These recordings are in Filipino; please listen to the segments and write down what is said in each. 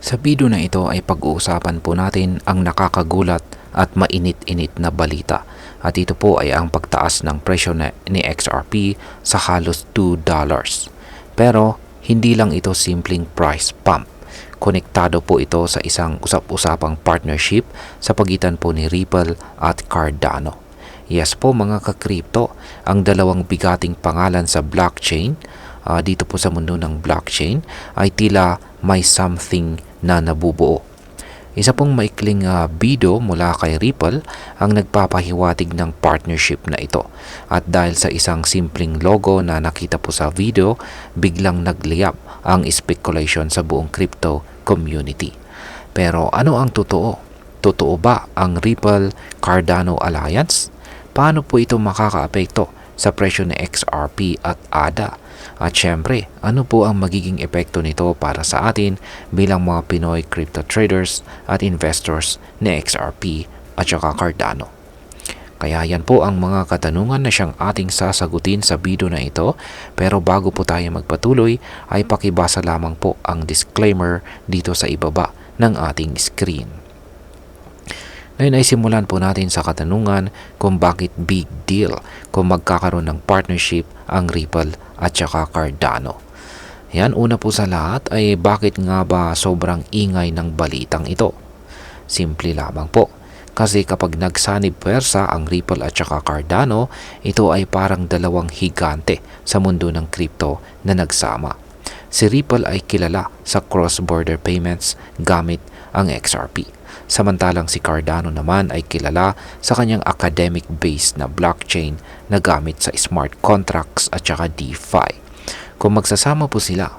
Sa video na ito ay pag-uusapan po natin ang nakakagulat at mainit-init na balita. At ito po ay ang pagtaas ng presyo ni XRP sa halos $2. Pero hindi lang ito simpleng price pump. Konektado po ito sa isang usap-usapang partnership sa pagitan po ni Ripple at Cardano. Yes po mga ka-crypto, ang dalawang bigating pangalan sa blockchain dito po sa mundo ng blockchain ay tila may something na nabubuo. Isa pong maikling video mula kay Ripple ang nagpapahiwatig ng partnership na ito. At dahil sa isang simpleng logo na nakita po sa video, biglang nagliyab ang speculation sa buong crypto community. Pero ano ang totoo? Totoo ba ang Ripple-Cardano Alliance? Paano po ito makakaapekto sa presyo ni XRP at ADA? At syempre, ano po ang magiging epekto nito para sa atin bilang mga Pinoy crypto traders at investors ni XRP at saka Cardano? Kaya yan po ang mga katanungan na siyang ating sasagutin sa video na ito. Pero bago po tayo magpatuloy ay pakibasa lamang po ang disclaimer dito sa ibaba ng ating screen. Ngayon ay simulan po natin sa katanungan kung bakit big deal kung magkakaroon ng partnership ang Ripple at saka Cardano. Yan, una po sa lahat ay bakit nga ba sobrang ingay ng balitang ito? Simple lamang po. Kasi kapag nagsanib pwersa ang Ripple at saka Cardano, ito ay parang dalawang higante sa mundo ng crypto na nagsama. Si Ripple ay kilala sa cross-border payments gamit ang XRP. Samantalang si Cardano naman ay kilala sa kanyang academic-based na blockchain na gamit sa smart contracts at saka DeFi. Kung magsasama po sila,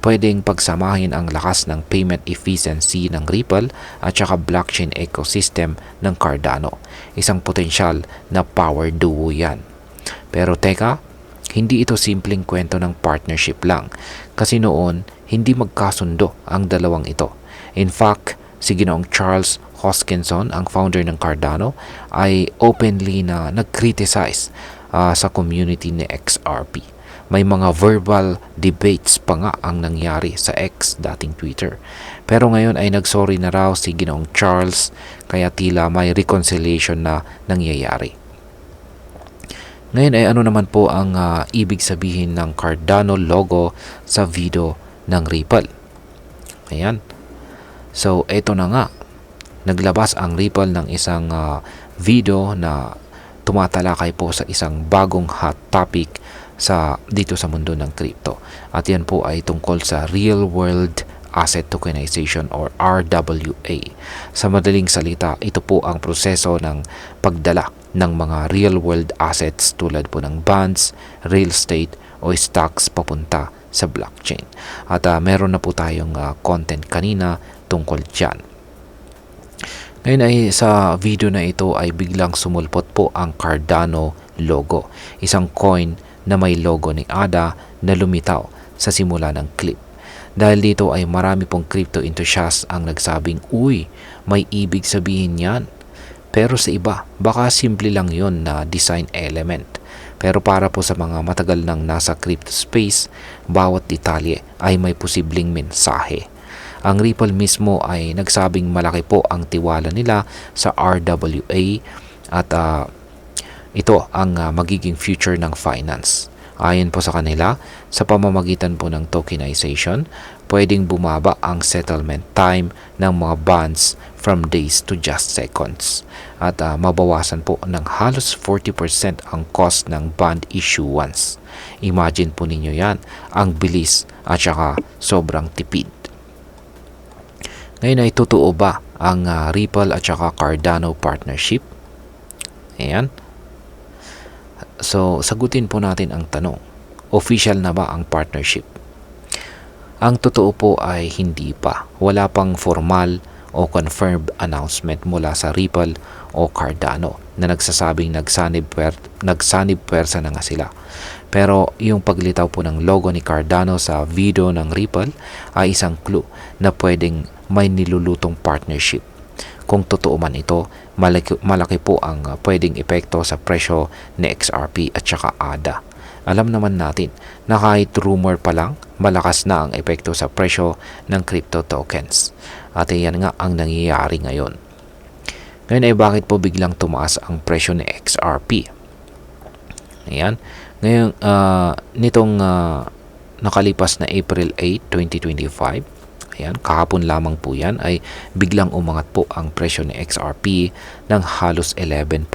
pwedeng pagsamahin ang lakas ng payment efficiency ng Ripple at saka blockchain ecosystem ng Cardano. Isang potensyal na power duo yan. Pero teka, hindi ito simpleng kwento ng partnership lang kasi noon hindi magkasundo ang dalawang ito. In fact, si Ginoong Charles Hoskinson, ang founder ng Cardano, ay openly na nag-criticize sa community ni XRP. May mga verbal debates pa nga ang nangyari sa X, dating Twitter. Pero ngayon ay nagsorry na raw si Ginoong Charles, kaya tila may reconciliation na nangyayari. Ngayon ay ano naman po ang ibig sabihin ng Cardano logo sa video ng Ripple? Ayan. So, eto na nga. Naglabas ang Ripple ng isang video na tumatalakay po sa isang bagong hot topic dito sa mundo ng crypto. At yan po ay tungkol sa Real World Asset Tokenization or RWA. Sa madaling salita, ito po ang proseso ng pagdala ng mga real world assets tulad po ng bonds, real estate o stocks papunta sa blockchain. At meron na po tayong content kanina tungkol dyan. Ngayon ay sa video na ito ay biglang sumulpot po ang Cardano logo. Isang coin na may logo ni ADA na lumitaw sa simula ng clip. Dahil dito ay marami pong crypto enthusiasts ang nagsabing, uy, may ibig sabihin yan. Pero sa iba, baka simple lang yon na design element. Pero para po sa mga matagal nang nasa crypto space, bawat detalye ay may posibleng mensahe. Ang Ripple mismo ay nagsabing malaki po ang tiwala nila sa RWA at ito ang magiging future ng finance. Ayon po sa kanila, sa pamamagitan po ng tokenization, pwedeng bumaba ang settlement time ng mga bonds from days to just seconds. At mabawasan po ng halos 40% ang cost ng bond issuance. Imagine po ninyo yan, ang bilis at saka sobrang tipid. Ngayon ay totoo ba ang Ripple at saka Cardano partnership? Ayan. So, sagutin po natin ang tanong. Official na ba ang partnership? Ang totoo po ay hindi pa. Wala pang formal o confirmed announcement mula sa Ripple o Cardano na nagsasabing nagsanib pwersa na nga sila. Pero yung paglitaw po ng logo ni Cardano sa video ng Ripple ay isang clue na pwedeng may nilulutong partnership. Kung totoo man ito, malaki po ang pwedeng epekto sa presyo ni XRP at saka ADA. alam naman natin na kahit rumor pa lang, malakas na ang epekto sa presyo ng crypto tokens. At yan nga ang nangyayari ngayon. Ngayon ay bakit po biglang tumaas ang presyo ni XRP? Ayan. Ngayon, nitong nakalipas na April 8, 2025, ayan, kahapon lamang po yan, ay biglang umangat po ang presyo ni XRP ng halos 11%.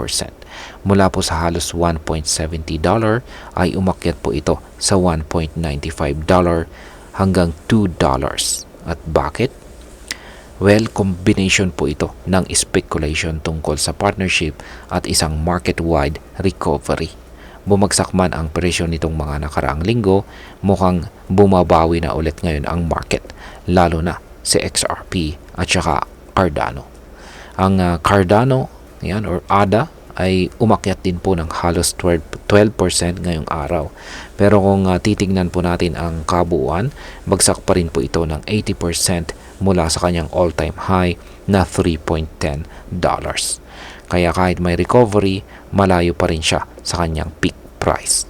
Mula po sa halos $1.70 ay umakyat po ito sa $1.95 hanggang $2. At bakit? Well, combination po ito ng speculation tungkol sa partnership at isang market-wide recovery. Bumagsak man ang presyo nitong mga nakaraang linggo, mukhang bumabawi na ulit ngayon ang market, lalo na si XRP at saka Cardano. Ang Cardano, yan, or ADA, ay umakyat din po ng halos 12% ngayong araw. Pero kung titingnan po natin ang kabuuan, bagsak pa rin po ito ng 80% mula sa kanyang all-time high na $3.10. Kaya kahit may recovery, malayo pa rin siya sa kanyang peak price.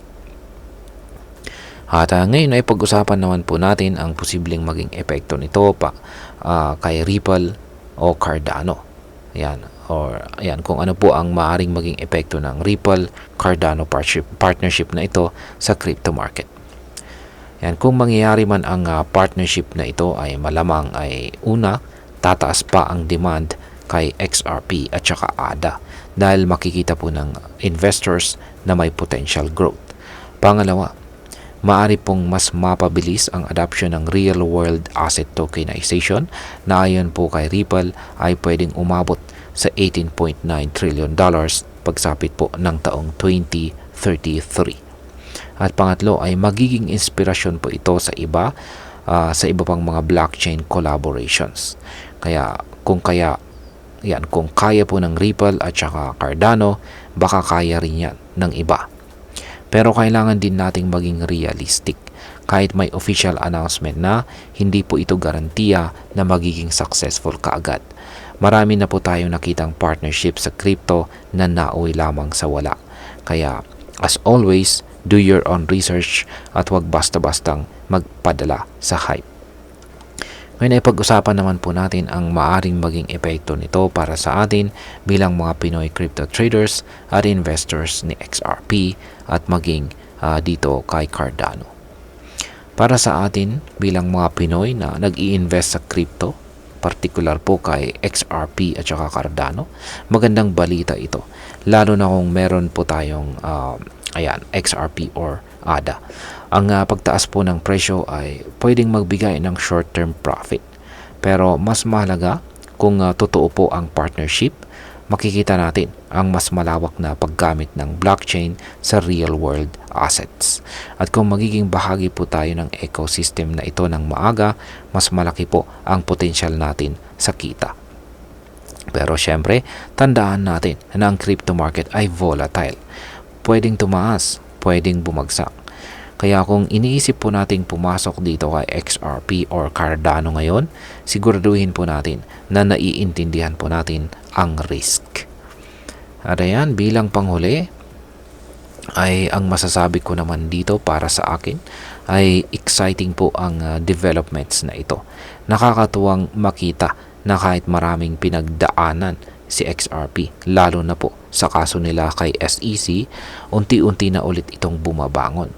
At ngayon ay pag-usapan naman po natin ang posibleng maging epekto nito kay Ripple o Cardano. Ayan, kung ano po ang maaring maging epekto ng Ripple-Cardano partnership na ito sa crypto market. Yan, kung mangyayari man ang partnership na ito ay malamang ay una, tataas pa ang demand kay XRP at saka ADA dahil makikita po ng investors na may potential growth. Pangalawa, maaari pong mas mapabilis ang adoption ng real-world asset tokenization na ayon po kay Ripple ay pwedeng umabot sa $18.9 trillion pagsapit po ng taong 2033. At pangatlo ay magiging inspirasyon po ito sa iba pang mga blockchain collaborations. Kung kaya po ng Ripple at saka Cardano, baka kaya rin yan ng iba. Pero kailangan din nating maging realistic. Kahit may official announcement na, hindi po ito garantiya na magiging successful kaagad. Marami na po tayong nakitang partnership sa crypto na nauwi lamang sa wala. Kaya, as always, do your own research at huwag basta-bastang magpadala sa hype. Ngayon ay pag-usapan naman po natin ang maaring maging epekto nito para sa atin bilang mga Pinoy crypto traders at investors ni XRP at maging dito kay Cardano. Para sa atin bilang mga Pinoy na nag-i-invest sa crypto, particular po kay XRP at saka Cardano, magandang balita ito. Lalo na kung meron po tayong XRP or ADA. Ang pagtaas po ng presyo ay pwedeng magbigay ng short-term profit. Pero mas mahalaga kung totoo po ang partnership, makikita natin ang mas malawak na paggamit ng blockchain sa real-world assets. At kung magiging bahagi po tayo ng ecosystem na ito ng maaga, mas malaki po ang potential natin sa kita. Pero syempre, tandaan natin na ang crypto market ay volatile. Pwedeng tumaas, pwedeng bumagsak. Kaya kung iniisip po nating pumasok dito kay XRP or Cardano ngayon, siguraduhin po natin na naiintindihan po natin ang risk. At ayan, bilang panghuli, ay ang masasabi ko naman dito para sa akin ay exciting po ang developments na ito. Nakakatuwang makita na kahit maraming pinagdaanan si XRP, lalo na po sa kaso nila kay SEC, unti-unti na ulit itong bumabangon.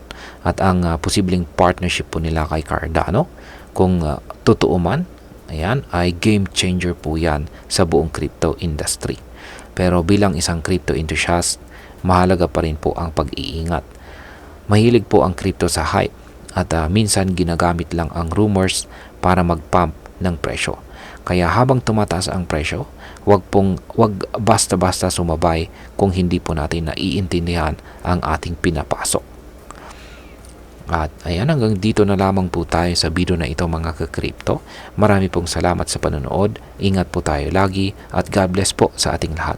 At ang posibleng partnership po nila kay Cardano, kung totoo man, ayan, ay game changer po yan sa buong crypto industry. Pero bilang isang crypto enthusiast, mahalaga pa rin po ang pag-iingat. Mahilig po ang crypto sa hype at minsan ginagamit lang ang rumors para mag-pump ng presyo. Kaya habang tumataas ang presyo, wag basta-basta sumabay kung hindi po natin naiintindihan ang ating pinapasok. At ayan, hanggang dito na lamang po tayo sa video na ito mga ka-crypto. Marami pong salamat sa panonood. Ingat po tayo lagi at God bless po sa ating lahat.